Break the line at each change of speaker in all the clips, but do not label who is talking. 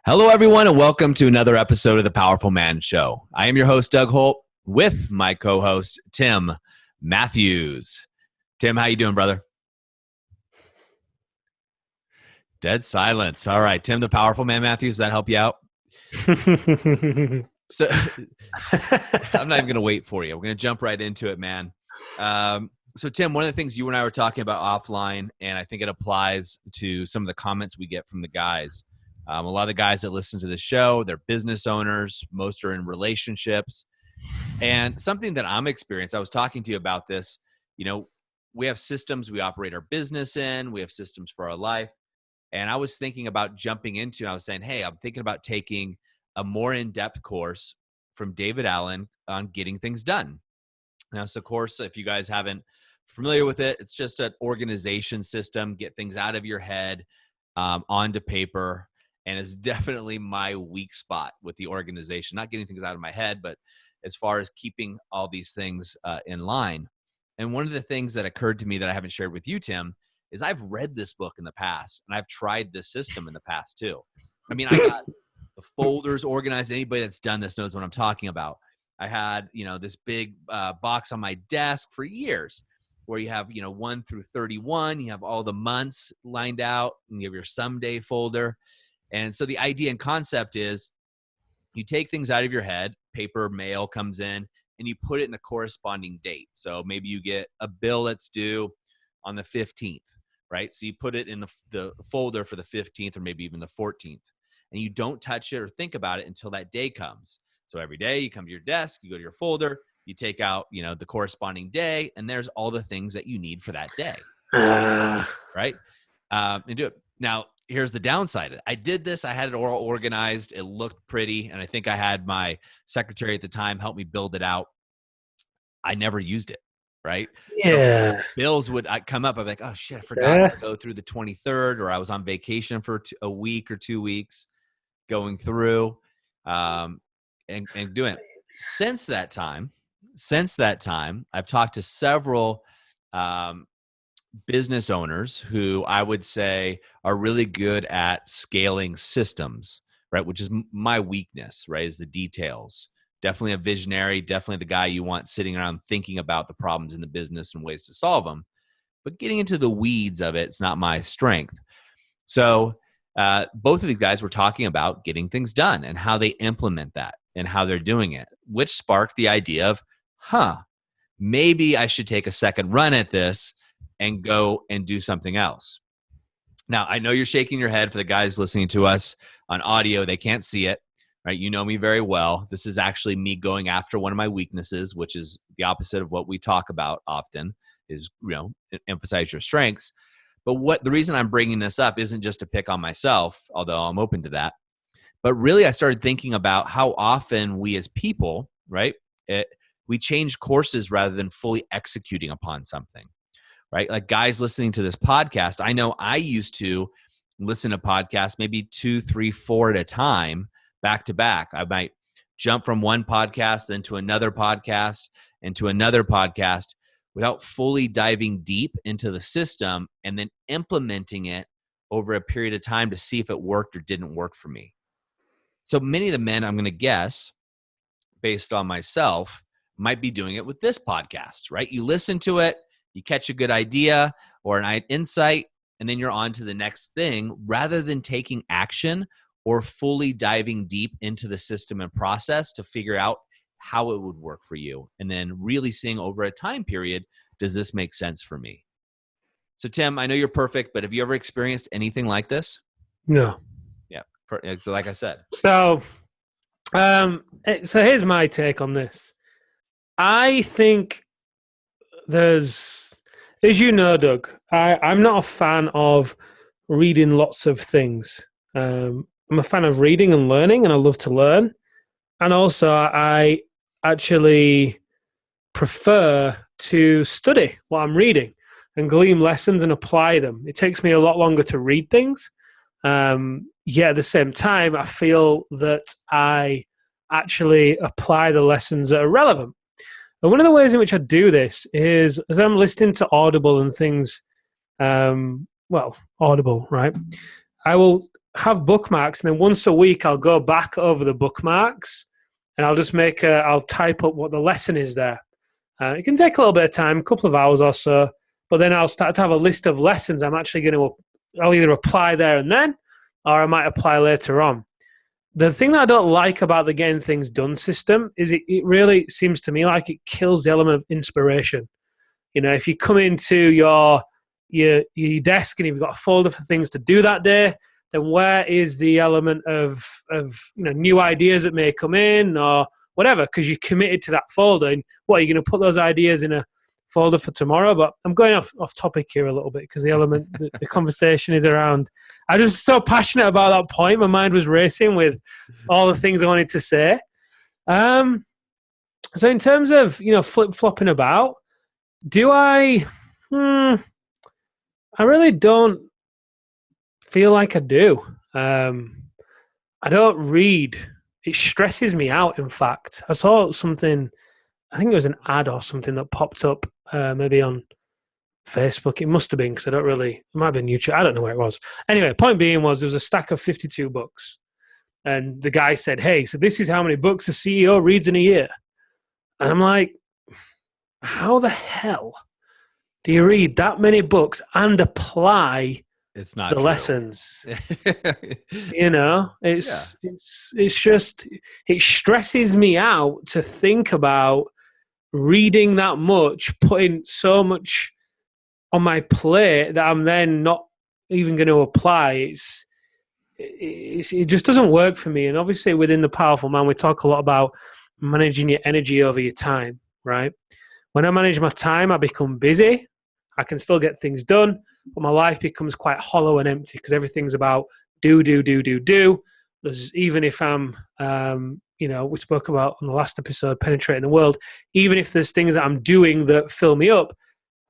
Hello, everyone, and welcome to another episode of The Powerful Man Show. I am your host, Doug Holt, with my co-host, Tim Matthews. Tim, how you doing, brother? Dead silence. All right, Tim, the Powerful Man Matthews, does that help you out? So I'm not even going to wait for you. We're going to jump right into it, man. So, Tim, one of the things you and I were talking about offline, and I think it applies to some of the comments we get from the guys. A lot of the guys that listen to the show, they're business owners. Most are in relationships. And something that I'm experiencing, I was talking to you about this, we have systems we operate our business in. We have systems for our life. And I was thinking about jumping into, and I was saying, hey, I'm thinking about taking a more in-depth course from David Allen on getting things done. Now, it's a course, if you guys haven't familiar with it, it's just an organization system, get things out of your head, onto paper. And it's definitely my weak spot with the organization, not getting things out of my head, but as far as keeping all these things in line. And one of the things that occurred to me that I haven't shared with you, Tim, is I've read this book in the past, and I've tried this system in the past too. I mean, I got the folders organized. Anybody that's done this knows what I'm talking about. I had, this big box on my desk for years where you have, 1 through 31. You have all the months lined out, and you have your someday folder. And so the idea and concept is you take things out of your head, paper, mail comes in, and you put it in the corresponding date. So maybe you get a bill that's due on the 15th, right? So you put it in the folder for the 15th or maybe even the 14th. And you don't touch it or think about it until that day comes. So every day you come to your desk, you go to your folder, you take out, the corresponding day, and there's all the things that you need for that day, right? And do it. Now, here's the downside. I did this. I had it all organized. It looked pretty. And I think I had my secretary at the time help me build it out. I never used it, right?
Yeah.
So bills would come up. I'm like, oh, shit, I forgot to go through the 23rd, or I was on vacation for a week or 2 weeks going through and doing it. Since that time, I've talked to several business owners who I would say are really good at scaling systems, right? Which is my weakness, right? Is the details. Definitely a visionary, definitely the guy you want sitting around thinking about the problems in the business and ways to solve them. But getting into the weeds of it's not my strength. So both of these guys were talking about getting things done and how they implement that and how they're doing it, which sparked the idea of, maybe I should take a second run at this and go and do something else. Now, I know you're shaking your head. For the guys listening to us on audio, they can't see it, right? You know me very well. This is actually me going after one of my weaknesses, which is the opposite of what we talk about often, is, emphasize your strengths. But the reason I'm bringing this up isn't just to pick on myself, although I'm open to that. But really, I started thinking about how often we as people, right, we change courses rather than fully executing upon something. Right? Like guys listening to this podcast, I know I used to listen to podcasts maybe 2, 3, 4 at a time, back to back. I might jump from one podcast then to another podcast and to another podcast without fully diving deep into the system and then implementing it over a period of time to see if it worked or didn't work for me. So many of the men, I'm going to guess, based on myself, might be doing it with this podcast, right? You listen to it, you catch a good idea or an insight, and then you're on to the next thing rather than taking action or fully diving deep into the system and process to figure out how it would work for you. And then really seeing over a time period, does this make sense for me? So Tim, I know you're perfect, but have you ever experienced anything like this?
No.
Yeah. So like I said.
So here's my take on this. I think there's, as you know, Doug, I'm not a fan of reading lots of things. I'm a fan of reading and learning, and I love to learn. And also, I actually prefer to study what I'm reading and glean lessons and apply them. It takes me a lot longer to read things. Yet at the same time, I feel that I actually apply the lessons that are relevant. And one of the ways in which I do this is as I'm listening to Audible and things, Audible, right? I will have bookmarks, and then once a week I'll go back over the bookmarks, and I'll just I'll type up what the lesson is there. It can take a little bit of time, a couple of hours or so, but then I'll start to have a list of lessons I'm actually I'll either apply there and then, or I might apply later on. The thing that I don't like about the getting things done system is it really seems to me like it kills the element of inspiration. If you come into your desk and you've got a folder for things to do that day, then where is the element of new ideas that may come in or whatever? Because you're committed to that folder. And what, are you going to put those ideas in a folder for tomorrow? But I'm going off topic here a little bit because the conversation is around. I'm just so passionate about that point. My mind was racing with all the things I wanted to say. So in terms of flip-flopping about, do I? I really don't feel like I do. I don't read. It stresses me out, in fact. I saw something, I think it was an ad or something that popped up maybe on Facebook. It must have been, because it might have been YouTube. I don't know where it was. Anyway, point being was there was a stack of 52 books. And the guy said, hey, so this is how many books a CEO reads in a year. And I'm like, how the hell do you read that many books and apply
it's not
the
true.
Lessons? It's just, it stresses me out to think about reading that much, putting so much on my plate that I'm then not even going to apply. It just doesn't work for me. And obviously within the Powerful Man, we talk a lot about managing your energy over your time, right? When I manage my time, I become busy. I can still get things done, but my life becomes quite hollow and empty because everything's about do. There's, even if I'm, we spoke about on the last episode, penetrating the world, even if there's things that I'm doing that fill me up,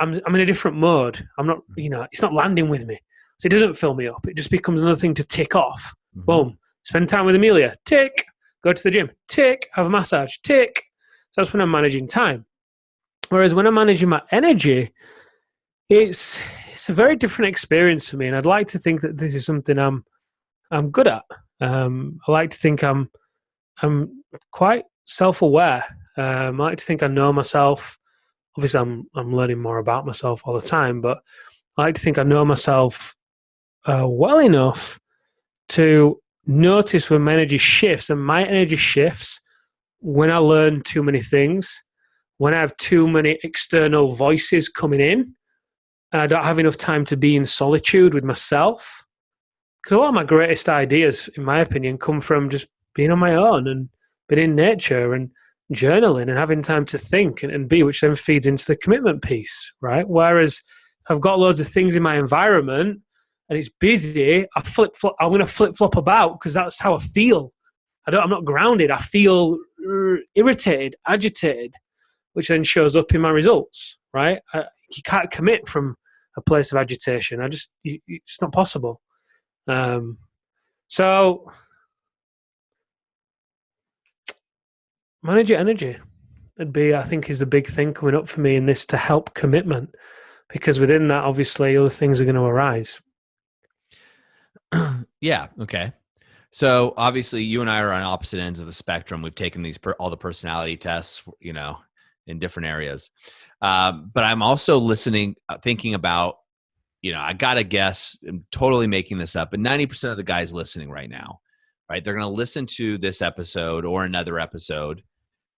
I'm in a different mode. I'm not, it's not landing with me. So it doesn't fill me up. It just becomes another thing to tick off. Mm-hmm. Boom. Spend time with Amelia. Tick. Go to the gym. Tick. Have a massage. Tick. So that's when I'm managing time. Whereas when I'm managing my energy, it's a very different experience for me. And I'd like to think that this is something I'm good at. I like to think I'm quite self-aware. I like to think I know myself. Obviously, I'm learning more about myself all the time, but I like to think I know myself well enough to notice when my energy shifts, and my energy shifts when I learn too many things, when I have too many external voices coming in, and I don't have enough time to be in solitude with myself. Because a lot of my greatest ideas, in my opinion, come from just being on my own and being in nature and journaling and having time to think and be, which then feeds into the commitment piece, right? Whereas I've got loads of things in my environment and it's busy, I'm going to flip-flop about because that's how I feel. I'm not grounded. I feel irritated, agitated, which then shows up in my results, right? You can't commit from a place of agitation. It's not possible. So manage your energy. I think, is the big thing coming up for me in this to help commitment, because within that, obviously, other things are going to arise.
Yeah. Okay. So obviously, you and I are on opposite ends of the spectrum. We've taken all the personality tests, in different areas. But I'm also thinking about, I got to guess, I'm totally making this up, but 90% of the guys listening right now, right? They're going to listen to this episode or another episode.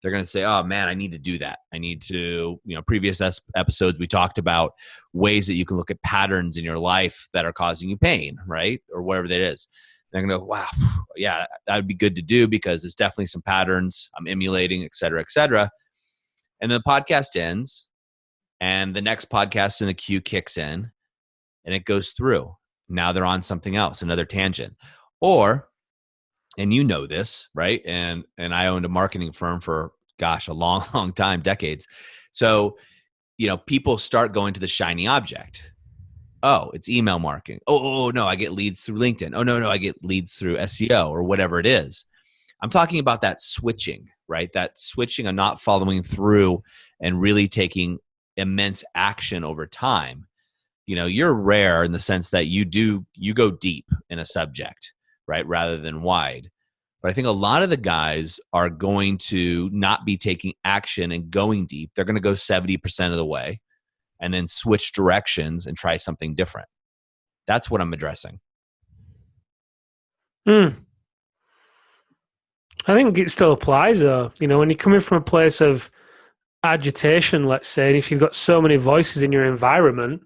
They're going to say, oh man, I need to do that. I need to, previous episodes, we talked about ways that you can look at patterns in your life that are causing you pain, right? Or whatever that is. They're going to go, wow, yeah, that would be good to do because there's definitely some patterns I'm emulating, et cetera, et cetera. And the podcast ends and the next podcast in the queue kicks in and it goes through. Now they're on something else, another tangent. Or, and you know this, right? And I owned a marketing firm for, a long, long time, decades. So, people start going to the shiny object. Oh, it's email marketing. Oh, no, I get leads through LinkedIn. Oh, no, I get leads through SEO or whatever it is. I'm talking about that switching, right? That switching and not following through and really taking immense action over time. You're rare in the sense that you go deep in a subject. right, rather than wide. But I think a lot of the guys are going to not be taking action and going deep. They're going to go 70% of the way and then switch directions and try something different. That's what I'm addressing.
I think it still applies, though. You know, when you're coming from a place of agitation, let's say, and if you've got so many voices in your environment,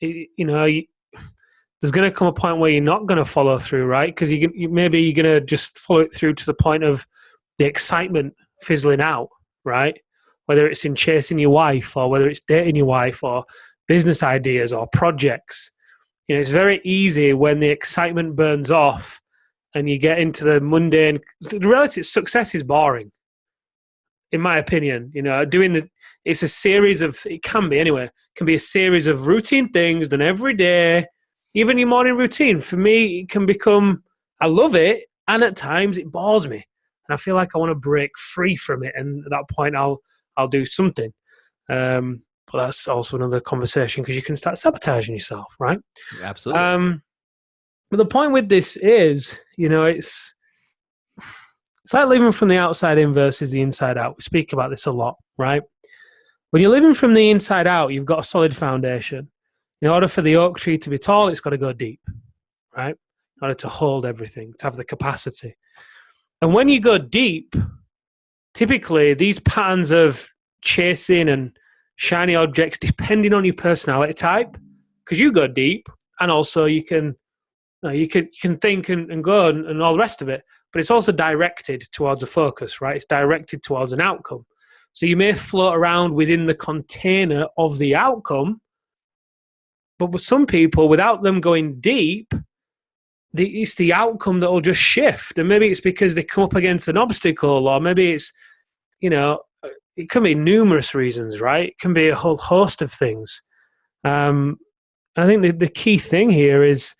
there's going to come a point where you're not going to follow through, right? Because maybe you're going to just follow it through to the point of the excitement fizzling out, right? Whether it's in chasing your wife or whether it's dating your wife or business ideas or projects. You know, it's very easy when the excitement burns off and you get into the mundane. The reality is success is boring, in my opinion. You know, it's a series of, it can be anyway, it can be a series of routine things done every day. Even your morning routine, for me, it can become, I love it, and at times it bores me. And I feel like I want to break free from it, and at that point I'll do something. But that's also another conversation because you can start sabotaging yourself, right?
Absolutely.
But the point with this is, you know, it's like living from the outside in versus the inside out. We speak about this a lot, right? When you're living from the inside out, you've got a solid foundation. In order for the oak tree to be tall, it's got to go deep, right? In order to hold everything, to have the capacity. And when you go deep, typically these patterns of chasing and shiny objects, depending on your personality type, because you go deep, and also you can think and go and all the rest of it, but it's also directed towards a focus, right? It's directed towards an outcome. So you may float around within the container of the outcome, but with some people, without them going deep, it's the outcome that will just shift. And maybe it's because they come up against an obstacle, or maybe it's, you know, it can be numerous reasons, right? It can be a whole host of things. I think the key thing here is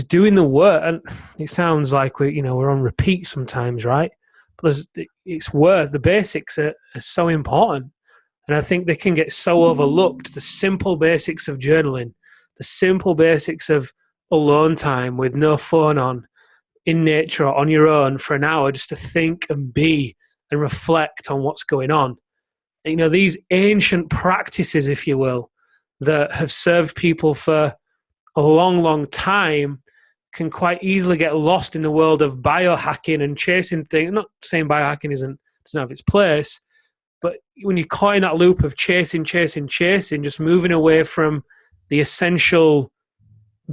doing the work. And it sounds like we're on repeat sometimes, right? But the basics are so important. And I think they can get so overlooked. The simple basics of journaling, the simple basics of alone time with no phone on, in nature or on your own for an hour, just to think and be and reflect on what's going on. You know, these ancient practices, if you will, that have served people for a long, long time can quite easily get lost in the world of biohacking and chasing things. I'm not saying biohacking doesn't have its place, but when you're caught in that loop of chasing, just moving away from the essential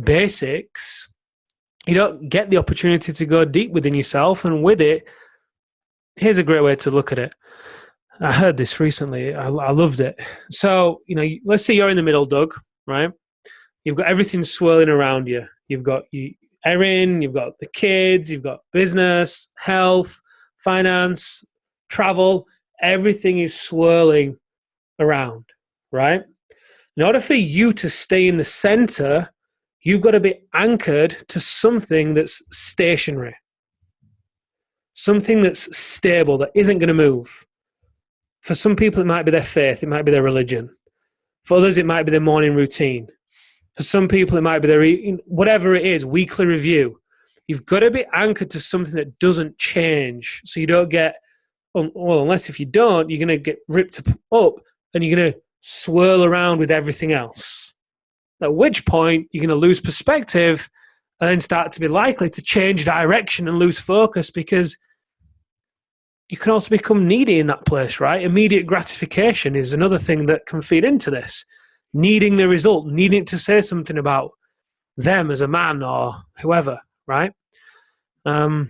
basics, you don't get the opportunity to go deep within yourself. And with it, here's a great way to look at it. I heard this recently. I loved it. So, you know, let's say you're in the middle, Doug, right? You've got everything swirling around you. You've got Erin, you've got the kids, you've got business, health, finance, travel. Everything is swirling around, right? In order for you to stay in the center, you've got to be anchored to something that's stationary, something that's stable, that isn't going to move. For some people, it might be their faith, it might be their religion. For others, it might be their morning routine. For some people, it might be their, whatever it is, weekly review. You've got to be anchored to something that doesn't change. So you don't get, well, unless if you don't, you're going to get ripped up and you're going to swirl around with everything else. At which point, you're going to lose perspective and then start to be likely to change direction and lose focus, because you can also become needy in that place, right? Immediate gratification is another thing that can feed into this. Needing the result, needing to say something about them as a man or whoever, right? So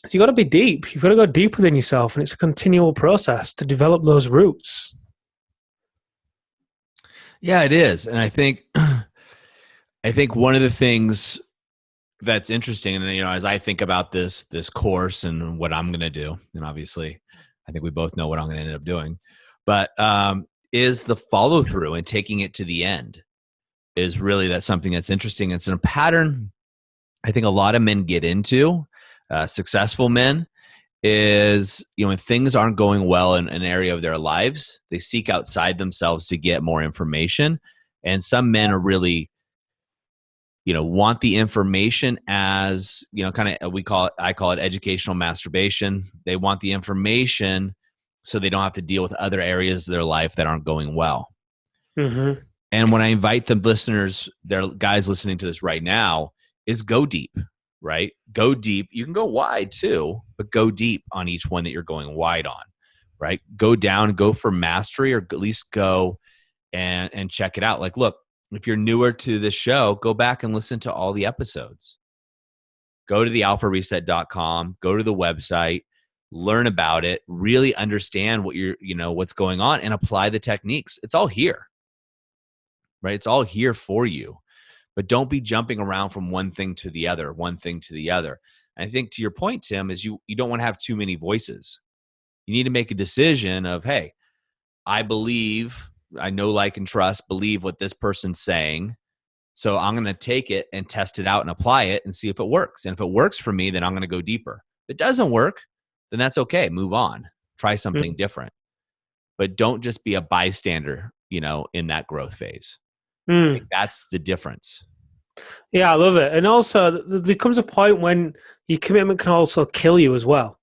you've got to be deep. You've got to go deep within yourself, and it's a continual process to develop those roots.
Yeah, it is. And I think one of the things that's interesting, and you know, as I think about this course and what I'm going to do, and obviously I think we both know what I'm going to end up doing, but is the follow through and taking it to the end is really, that's something that's interesting. It's in a pattern I think a lot of men get into, successful men, is, you know, when things aren't going well in an area of their lives, they seek outside themselves to get more information. And some men are really, want the information as, I call it educational masturbation. They want the information so they don't have to deal with other areas of their life that aren't going well.
Mm-hmm.
And when I invite the listeners, there guys listening to this right now, is go deep, right? Go deep. You can go wide too, but go deep on each one that you're going wide on, right? Go down, go for mastery, or at least go and check it out. Like, look, if you're newer to this show, go back and listen to all the episodes. Go to thealphareset.com, go to the website, learn about it, really understand what's going on, and apply the techniques. It's all here, right? It's all here for you. But don't be jumping around from one thing to the other. And I think to your point, Tim, is you don't want to have too many voices. You need to make a decision of, hey, I know, like, and trust, believe what this person's saying. So I'm going to take it and test it out and apply it and see if it works. And if it works for me, then I'm going to go deeper. If it doesn't work, then that's okay. Move on. Try something different. But don't just be a bystander, in that growth phase. I think that's the difference.
Yeah, I love it. And also, there comes a point when your commitment can also kill you as well.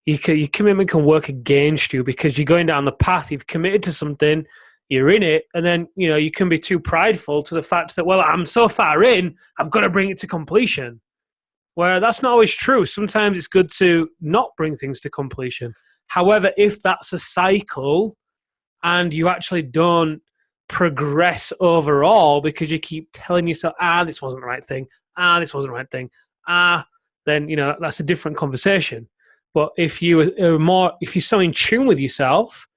Your commitment can work against you because you're going down the path. You've committed to something. You're in it, and then you can be too prideful to the fact that, well, I'm so far in, I've got to bring it to completion. Where that's not always true. Sometimes it's good to not bring things to completion. However, if that's a cycle and you actually don't progress overall because you keep telling yourself, this wasn't the right thing, this wasn't the right thing, then that's a different conversation. But if you're so in tune with yourself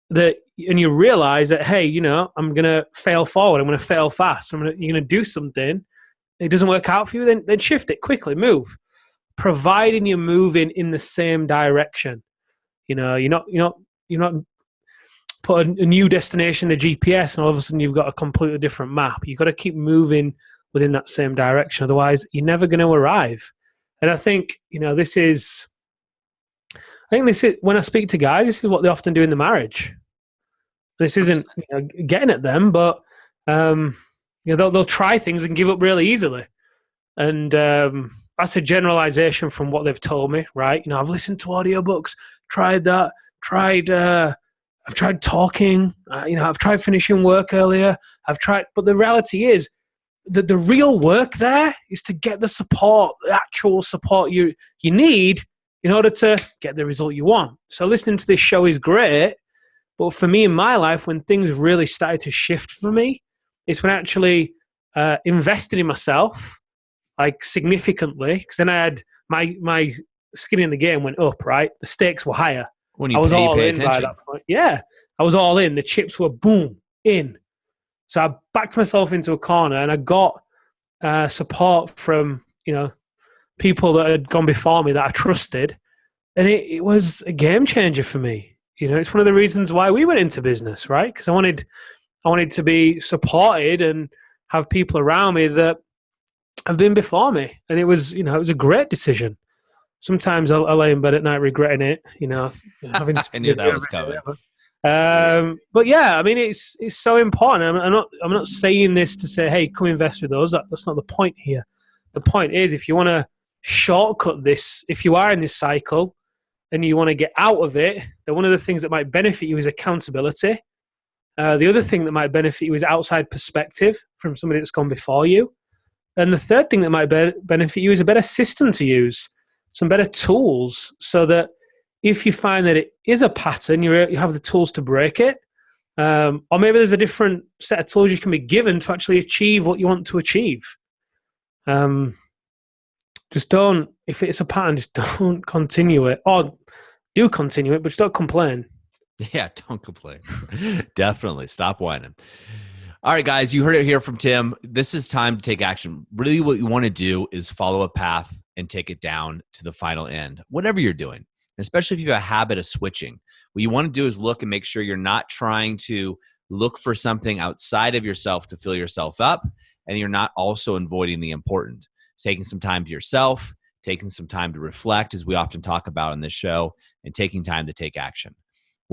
and you realize that, hey, I'm going to fail forward, I'm going to fail fast, you're going to do something, it doesn't work out for you, then shift it quickly, move. Providing you're moving in the same direction. You're not put a new destination in the GPS and all of a sudden you've got a completely different map. You've got to keep moving within that same direction. Otherwise, you're never going to arrive. And I think, this is when I speak to guys, this is what they often do in the marriage. This isn't getting at them, but they'll try things and give up really easily. And that's a generalization from what they've told me, right? I've listened to audiobooks, tried that, I've tried talking, I've tried finishing work earlier, but the reality is that the real work there is to get the support, the actual support you need in order to get the result you want. So listening to this show is great, but for me in my life, when things really started to shift for me, it's when I actually invested in myself, like, significantly, because then I had my skin in the game went up, right? The stakes were higher.
When you
I was all
pay
in
attention.
by that point. Yeah, I was all in. The chips were boom in. So I backed myself into a corner, and I got support from people that had gone before me that I trusted, and it was a game changer for me. It's one of the reasons why we went into business, right? Because I wanted to be supported and have people around me that have been before me, and it was it was a great decision. Sometimes I lay in bed at night regretting it, having
I knew that was coming.
But yeah, I mean, it's so important. I'm not saying this to say, hey, come invest with us. That's not the point here. The point is, if you want to shortcut this, if you are in this cycle and you want to get out of it, then one of the things that might benefit you is accountability. The other thing that might benefit you is outside perspective from somebody that's gone before you. And the third thing that might benefit you is a better system to use, some better tools, so that if you find that it is a pattern, you have the tools to break it. Or maybe there's a different set of tools you can be given to actually achieve what you want to achieve. Just don't, if it's a pattern, just don't continue it. Or do continue it, but just don't complain.
Yeah, don't complain. Definitely. Stop whining. All right, guys, you heard it here from Tim. This is time to take action. Really what you want to do is follow a path and take it down to the final end, whatever you're doing, especially if you have a habit of switching. What you want to do is look and make sure you're not trying to look for something outside of yourself to fill yourself up, and you're not also avoiding the important. Taking some time to yourself, taking some time to reflect, as we often talk about on this show, and taking time to take action.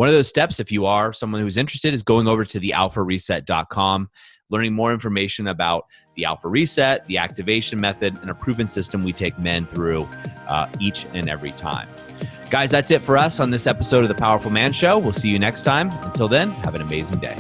One of those steps, if you are someone who's interested, is going over to thealphareset.com, learning more information about the Alpha Reset, the activation method, and a proven system we take men through each and every time. Guys, that's it for us on this episode of The Powerful Man Show. We'll see you next time. Until then, have an amazing day.